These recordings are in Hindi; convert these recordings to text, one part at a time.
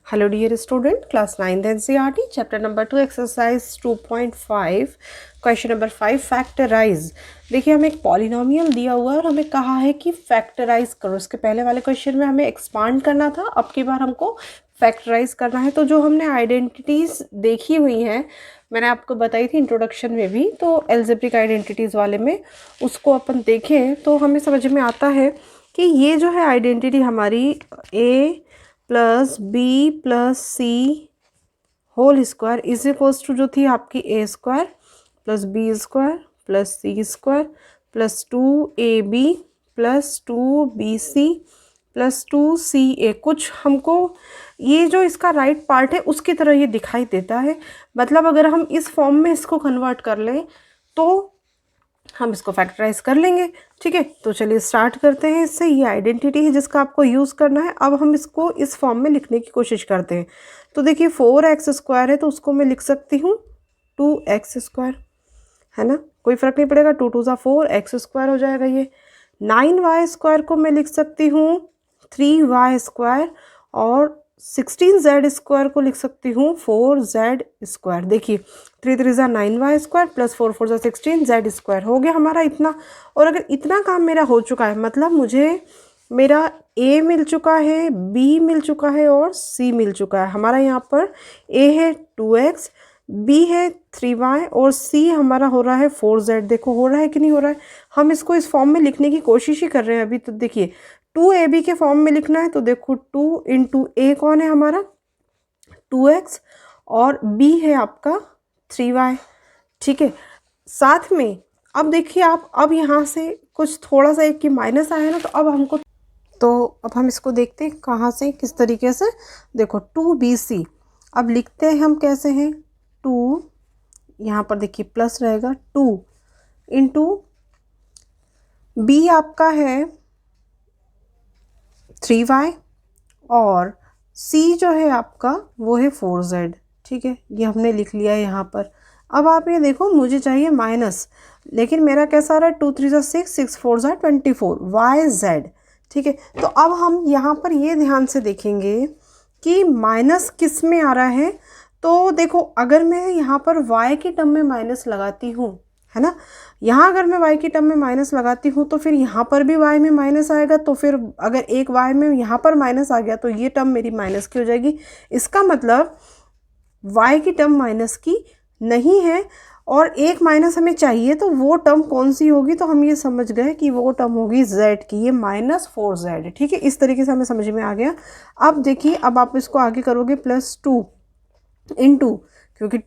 Hello dear student, class 9th NCERT, chapter number 2, exercise 2.5, question number 5 factorise. देखिए हमें एक पॉलिनोमियल दिया हुआ है और हमें कहा है कि फैक्टराइज करो। इसके पहले वाले क्वेश्चन में हमें एक्सपांड करना था, अब की बार हमको फैक्टराइज करना है। तो जो हमने आइडेंटिटीज़ देखी हुई हैं, मैंने आपको बताई थी इंट्रोडक्शन में भी, तो एल्जेब्रिक आइडेंटिटीज़ वाले में उसको अपन देखें तो हमें समझ में आता है कि ये जो है आइडेंटिटी हमारी A plus B plus C whole square is equals to जो थी आपकी A square plus B square plus C square plus 2ab plus 2bc plus 2ca। कुछ हमको ये जो इसका राइट पार्ट है उसकी तरह ये दिखाई देता है। मतलब अगर हम इस फॉर्म में इसको कन्वर्ट कर लें तो हम इसको फैक्टराइज कर लेंगे। ठीक है, तो चलिए स्टार्ट करते हैं इससे। ये आइडेंटिटी है जिसका आपको यूज़ करना है। अब हम इसको इस फॉर्म में लिखने की कोशिश करते हैं। तो देखिए 4x स्क्वायर है तो उसको मैं लिख सकती हूँ 2x स्क्वायर, है ना, कोई फ़र्क नहीं पड़ेगा। 2 2 ज़ा 4 x स्क्वायर हो जाएगा। ये 9y स्क्वायर को मैं लिख सकती हूँ 3y स्क्वायर और 16z स्क्वायर को लिख सकती हूँ 4z स्क्वायर। देखिए 3 3 ज़ा 9y स्क्वायर प्लस 4 4 ज़ा 16z स्क्वायर हो गया हमारा इतना। और अगर इतना काम मेरा हो चुका है, मतलब मुझे मेरा a मिल चुका है, b मिल चुका है और c मिल चुका है। हमारा यहाँ पर a है 2x, b है 3y और c हमारा हो रहा है 4z। देखो हो रहा है कि नहीं हो रहा है। हम इसको इस फॉर्म में लिखने की कोशिश ही कर रहे हैं अभी। तो देखिए 2ab के फॉर्म में लिखना है तो देखो 2 इंटू ए कौन है हमारा 2x और b है आपका 3y। ठीक है, साथ में अब देखिए आप, अब यहाँ से कुछ थोड़ा सा एक की माइनस आया ना, तो अब हम इसको देखते हैं कहाँ से किस तरीके से। देखो 2bc अब लिखते हैं हम कैसे हैं, 2 यहाँ पर देखिए प्लस रहेगा 2 इंटू b आपका है 3y और c जो है आपका वो है 4z। ठीक है, ये हमने लिख लिया है यहाँ पर। अब आप ये देखो मुझे चाहिए माइनस, लेकिन मेरा कैसा आ रहा है 2 3 ज़ा 6 6 4 ज़ा 24 yz। ठीक है, तो अब हम यहाँ पर ये ध्यान से देखेंगे कि माइनस किस में आ रहा है। तो देखो अगर मैं यहाँ पर y की टर्म में माइनस लगाती हूँ, है ना, यहाँ अगर मैं y की टर्म में माइनस लगाती हूँ तो फिर यहाँ पर भी y में माइनस आएगा। तो फिर अगर एक y में यहाँ पर माइनस आ गया तो ये टर्म मेरी माइनस की हो जाएगी। इसका मतलब y की टर्म माइनस की नहीं है और एक माइनस हमें चाहिए, तो वो टर्म कौन सी होगी, तो हम ये समझ गए कि वो टर्म होगी z की, ये -4z। ठीक है, इस तरीके से हमें समझ में आ गया। अब देखिए अब आप इसको आगे करोगे +2 इंटू, क्योंकि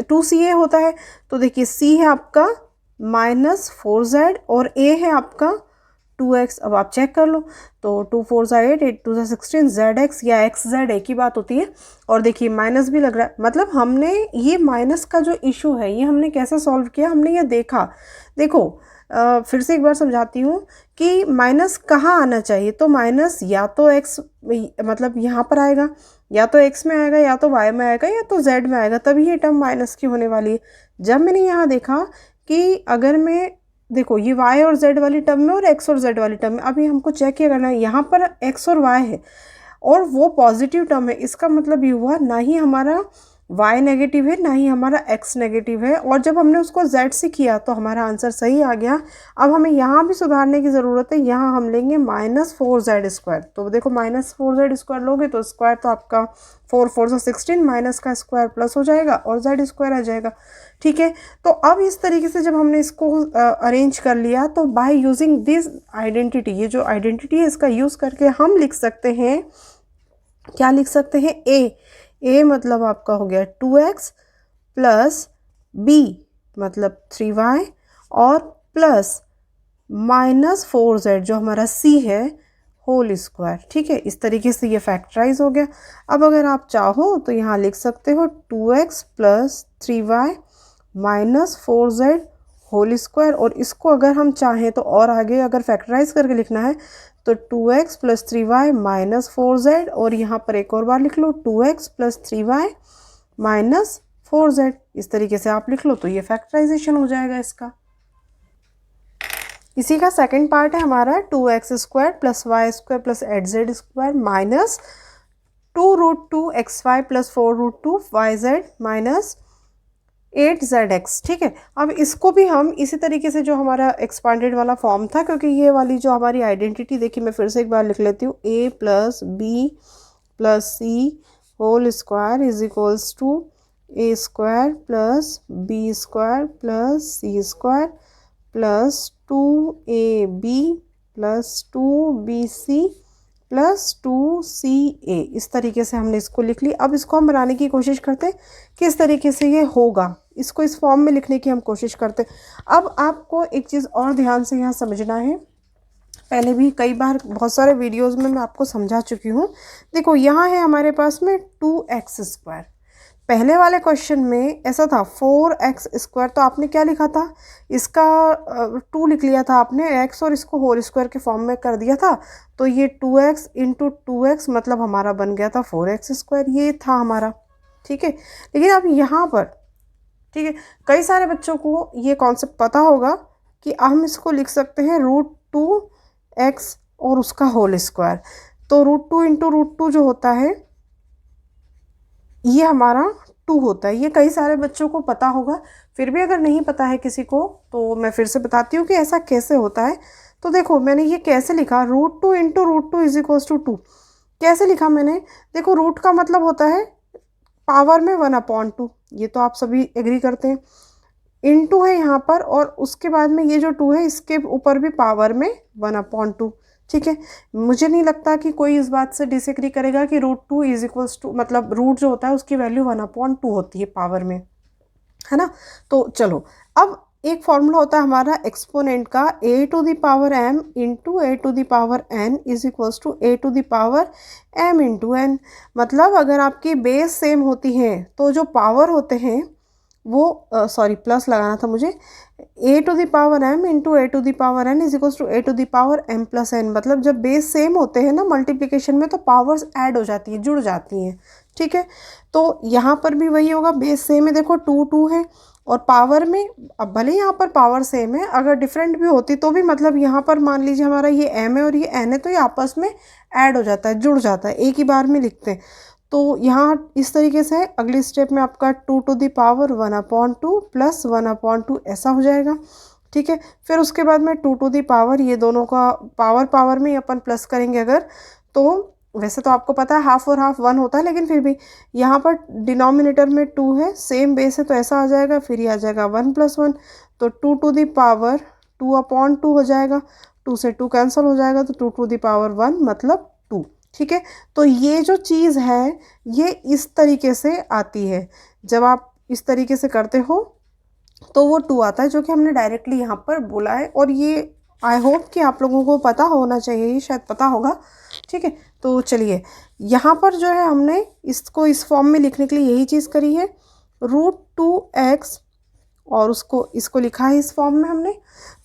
2ca होता है तो देखिए c है आपका -4z और a है आपका 2x। अब आप चेक कर लो तो 2 4 ज़ा 8 8 2 ज़ा 16 zx या xz एक ही बात होती है। और देखिए माइनस भी लग रहा है, मतलब हमने ये माइनस का जो इशू है ये हमने कैसे सॉल्व किया, हमने ये देखा। देखो फिर से एक बार समझाती हूँ कि माइनस कहाँ आना चाहिए। तो माइनस या तो x मतलब यहाँ पर आएगा, या तो x में आएगा, या तो y में आएगा, या तो z में आएगा, तभी ये टर्म माइनस की होने वाली है। जब मैंने यहाँ देखा कि अगर मैं देखो ये y और z वाली टर्म में और x और z वाली टर्म में, अभी हमको चेक किया करना है। यहाँ पर x और y है और वो पॉजिटिव टर्म है, इसका मतलब ये हुआ ना ही हमारा y नेगेटिव है ना ही हमारा x नेगेटिव है। और जब हमने उसको z से किया तो हमारा आंसर सही आ गया। अब हमें यहाँ भी सुधारने की ज़रूरत है। यहाँ हम लेंगे -4z स्क्वायर। तो देखो -4z स्क्वायर लोगे तो स्क्वायर तो आपका 4 4 ज़ा 16, माइनस का स्क्वायर प्लस हो जाएगा और z स्क्वायर आ जाएगा। ठीक है, तो अब इस तरीके से जब हमने इसको अरेंज कर लिया तो बाय यूजिंग दिस आइडेंटिटी, ये जो आइडेंटिटी है इसका यूज़ करके हम लिख सकते हैं, क्या लिख सकते हैं, a मतलब आपका हो गया 2x प्लस b मतलब 3y और प्लस -4z जो हमारा c है होल स्क्वायर। ठीक है, इस तरीके से ये फैक्टराइज हो गया। अब अगर आप चाहो तो यहाँ लिख सकते हो 2x plus 3y -4z whole square. और इसको अगर हम चाहें तो और आगे अगर फैक्टराइज करके लिखना है तो 2x प्लस 3y -4z, और यहाँ पर एक और बार लिख लो 2x प्लस 3y -4z। इस तरीके से आप लिख लो तो ये फैक्टराइजेशन हो जाएगा इसका। इसी का सेकंड पार्ट है हमारा 2x square plus y square plus 8z square 2√2xy plus 4√2yz minus 8zx। ठीक है, अब इसको भी हम इसी तरीके से, जो हमारा एक्सपांडेड वाला फॉर्म था, क्योंकि ये वाली जो हमारी आइडेंटिटी, देखिए मैं फिर से एक बार लिख लेती हूँ, a plus B plus C whole square is equals to a square plus B square plus C square plus 2ab plus 2bc plus 2ca। इस तरीके से हमने इसको लिख ली। अब इसको हम बनाने की कोशिश करते हैं किस तरीके से ये होगा, इसको इस फॉर्म में लिखने की हम कोशिश करते हैं। अब आपको एक चीज़ और ध्यान से यहाँ समझना है, पहले भी कई बार बहुत सारे वीडियोस में मैं आपको समझा चुकी हूँ। देखो यहाँ है हमारे पास में 2x स्क्वायर, पहले वाले क्वेश्चन में ऐसा था 4x स्क्वायर, तो आपने क्या लिखा था, इसका 2 लिख लिया था आपने x और इसको होल स्क्वायर के फॉर्म में कर दिया था, तो ये 2x इंटू 2x मतलब हमारा बन गया था 4x स्क्वायर, ये था हमारा। ठीक है, लेकिन अब यहाँ पर, ठीक है, कई सारे बच्चों को ये कॉन्सेप्ट पता होगा कि हम इसको लिख सकते हैं √2x और उसका होल स्क्वायर, तो √2 इंटू √2 जो होता है ये हमारा 2 होता है। ये कई सारे बच्चों को पता होगा, फिर भी अगर नहीं पता है किसी को तो मैं फिर से बताती हूँ कि ऐसा कैसे होता है। तो देखो मैंने ये कैसे लिखा, √2 इंटू √2 इज इक्वल्स टू 2। कैसे लिखा मैंने, देखो रूट का मतलब होता है पावर में 1/2, ये तो आप सभी एग्री करते हैं। इंटू है यहाँ पर, और उसके बाद में ये जो 2 है इसके ऊपर भी पावर में 1/2। ठीक है, मुझे नहीं लगता कि कोई इस बात से डिसएग्री करेगा कि √2 इज इक्वल्स टू, मतलब रूट जो होता है उसकी वैल्यू 1/2 होती है पावर में, है ना। तो चलो, अब एक फॉर्मूला होता है हमारा एक्सपोनेंट का, a⁴m into a⁴n is equals to a⁴m into n। मतलब अगर आपकी बेस सेम होती है तो जो पावर होते हैं वो सॉरी प्लस लगाना था मुझे, a⁴m into a⁴n is equals to a⁴m plus n। मतलब जब बेस सेम होते हैं ना मल्टीप्लिकेशन में, तो पावर्स ऐड हो जाती है, जुड़ जाती हैं। ठीक है, तो यहाँ पर भी वही होगा, बेस सेम है, देखो 2 है, और पावर में, अब भले यहाँ पर पावर सेम है, अगर डिफरेंट भी होती तो भी, मतलब यहाँ पर मान लीजिए हमारा ये m है और ये n है, तो ये आपस में ऐड हो जाता है, जुड़ जाता है, एक ही बार में लिखते हैं। तो यहाँ इस तरीके से अगली स्टेप में आपका 2⁴1/2 प्लस 1/2 ऐसा हो जाएगा। ठीक है, फिर उसके बाद में 2⁴, ये दोनों का पावर में अपन प्लस करेंगे अगर, तो वैसे तो आपको पता है हाफ और हाफ 1 होता है, लेकिन फिर भी यहाँ पर डिनोमिनेटर में 2 है, सेम बेस है, तो ऐसा आ जाएगा, फिर ये आ जाएगा 1 + 1, तो 2⁴ हो जाएगा, 2 से 2 कैंसिल हो जाएगा, तो 2⁴1 मतलब 2। ठीक है, तो ये जो चीज़ है ये इस तरीके से आती है, जब आप इस तरीके से करते हो तो वो 2 आता है, जो कि हमने डायरेक्टली यहाँ पर बोला है, और ये आई होप कि आप लोगों को पता होना चाहिए, ये शायद पता होगा। ठीक है, तो चलिए यहाँ पर जो है हमने इसको इस फॉर्म में लिखने के लिए यही चीज़ करी है, √2x और इसको लिखा है इस फॉर्म में हमने,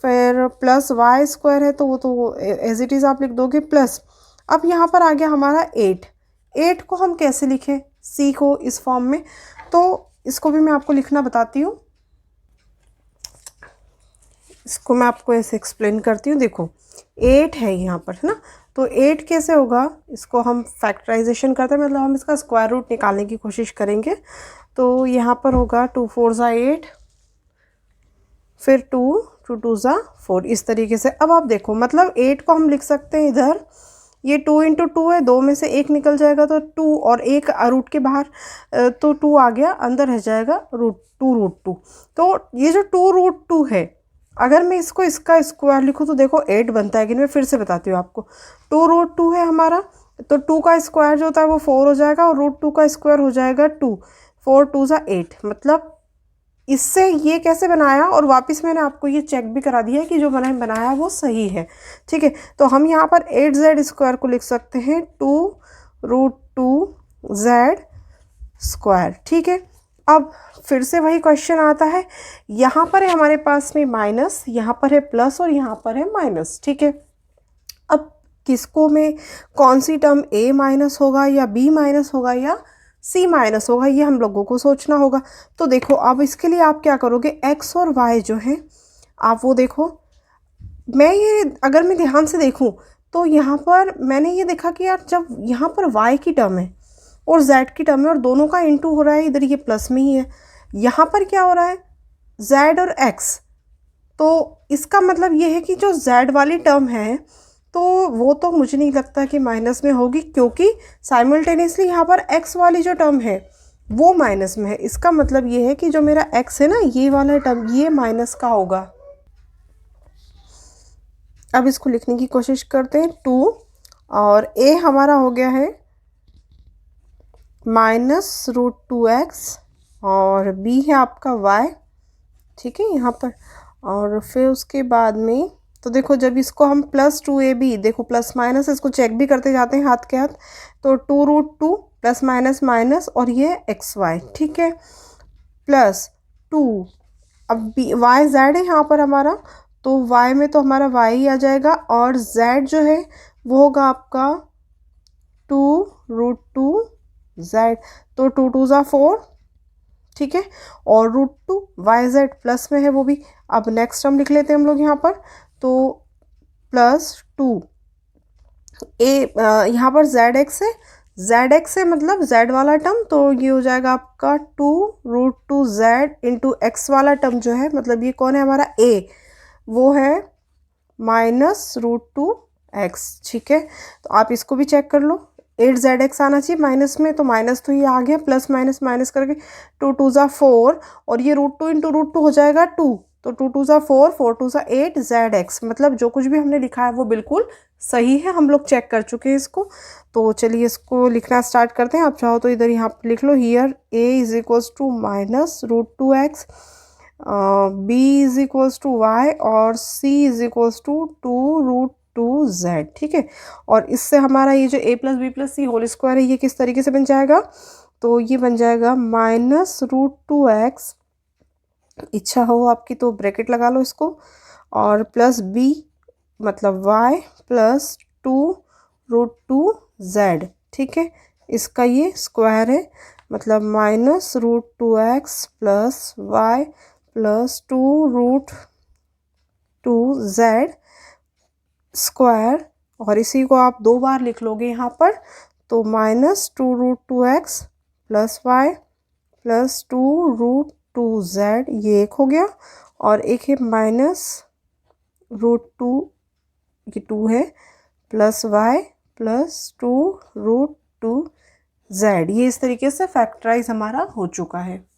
फिर प्लस y² है तो वो तो एज इट इज़ आप लिख दोगे, प्लस अब यहाँ पर आ गया हमारा 8 को हम कैसे लिखें, c को इस फॉर्म में, तो इसको भी मैं आपको लिखना बताती हूँ, इसको मैं आपको ऐसे एक्सप्लेन करती हूँ। देखो 8 है यहाँ पर, है ना, तो 8 कैसे होगा, इसको हम फैक्टराइजेशन करते हैं, मतलब हम इसका स्क्वायर रूट निकालने की कोशिश करेंगे। तो यहाँ पर होगा 2 4 8, फिर 2 2 2 4, इस तरीके से। अब आप देखो, मतलब 8 को हम लिख सकते हैं इधर, ये 2 × 2 है, 2 में से 1 निकल जाएगा तो 2, और 1 रूट के बाहर, तो 2 आ गया, अंदर रह जाएगा √2। तो ये जो 2√2 है, अगर मैं इसका स्क्वायर लिखूँ तो देखो 8 बनता है कि नहीं, मैं फिर से बताती हूँ आपको। 2√2 है हमारा, तो 2 का स्क्वायर जो होता है वो 4 हो जाएगा, और √2 का स्क्वायर हो जाएगा 2, 4 2 8। मतलब इससे ये कैसे बनाया, और वापस मैंने आपको ये चेक भी करा दिया है कि जो बनाया वो सही है। ठीक है, तो हम यहाँ पर 8z² को लिख सकते हैं 2√2z²। ठीक है, अब फिर से वही क्वेश्चन आता है, यहाँ पर है हमारे पास में माइनस, यहाँ पर है प्लस, और यहाँ पर है माइनस। ठीक है, अब किसको में कौन सी टर्म a माइनस होगा या b माइनस होगा या c माइनस होगा, ये हम लोगों को सोचना होगा। तो देखो अब इसके लिए आप क्या करोगे, x और y जो है आप वो देखो, अगर मैं ध्यान से देखूं तो यहाँ पर मैंने ये देखा कि यार जब यहाँ पर y की टर्म है और z की टर्म में, और दोनों का इनटू हो रहा है, इधर ये प्लस में ही है। यहाँ पर क्या हो रहा है, z और x, तो इसका मतलब ये है कि जो z वाली टर्म है तो वो तो मुझे नहीं लगता कि माइनस में होगी, क्योंकि साइमल्टेनियसली यहाँ पर x वाली जो टर्म है वो माइनस में है। इसका मतलब ये है कि जो मेरा x है ना, ये वाला टर्म ये माइनस का होगा। अब इसको लिखने की कोशिश करते हैं, 2 और a हमारा हो गया है -√2x और b है आपका y, ठीक है यहाँ पर। और फिर उसके बाद में तो देखो, जब इसको हम +2ab, देखो प्लस माइनस इसको चेक भी करते जाते हैं हाथ के हाथ, तो 2√2 प्लस माइनस माइनस और ये xy, ठीक है, +2। अब y z है यहाँ पर हमारा, तो y में तो हमारा y ही आ जाएगा, और z जो है वो होगा आपका 2√2z, तो 2 2 ज़ा 4, ठीक है, और √2 yz प्लस में है वो भी। अब नेक्स्ट टर्म लिख लेते हैं हम लोग यहाँ पर, तो +2 यहाँ पर zx है, zx है मतलब z वाला टर्म, तो ये हो जाएगा आपका 2√2z इंटू x वाला टर्म जो है, मतलब ये कौन है हमारा a, वो है -√2x, ठीक है। तो आप इसको भी चेक कर लो, 8zx आना चाहिए माइनस में, तो माइनस तो ये आ गया, प्लस माइनस माइनस करके 2 2 ज़ा 4, और ये √2 इंटू √2 हो जाएगा 2, तो 2 2 ज़ा 4, 4 2 ज़ा 8 zx, मतलब जो कुछ भी हमने लिखा है वो बिल्कुल सही है, हम लोग चेक कर चुके हैं इसको। तो चलिए इसको लिखना स्टार्ट करते हैं। आप चाहो तो इधर यहाँ पर लिख लो, here a is equals to -√2x, b is equals to y और c is equals to 2√2z, ठीक है। और इससे हमारा ये जो a + b + c whole square है, ये किस तरीके से बन जाएगा, तो ये बन जाएगा -√2x, इच्छा हो आपकी तो ब्रैकेट लगा लो इसको, और +b मतलब y + 2√2z, ठीक है। इसका ये स्क्वायर है, मतलब -√2x + y + 2√2z स्क्वायर, और इसी को आप 2 बार लिख लोगे यहाँ पर, तो -2√2x + y + 2√2z, ये एक हो गया, और एक है -√2, ये 2 है, + y + 2√2z, ये इस तरीके से फैक्टराइज हमारा हो चुका है।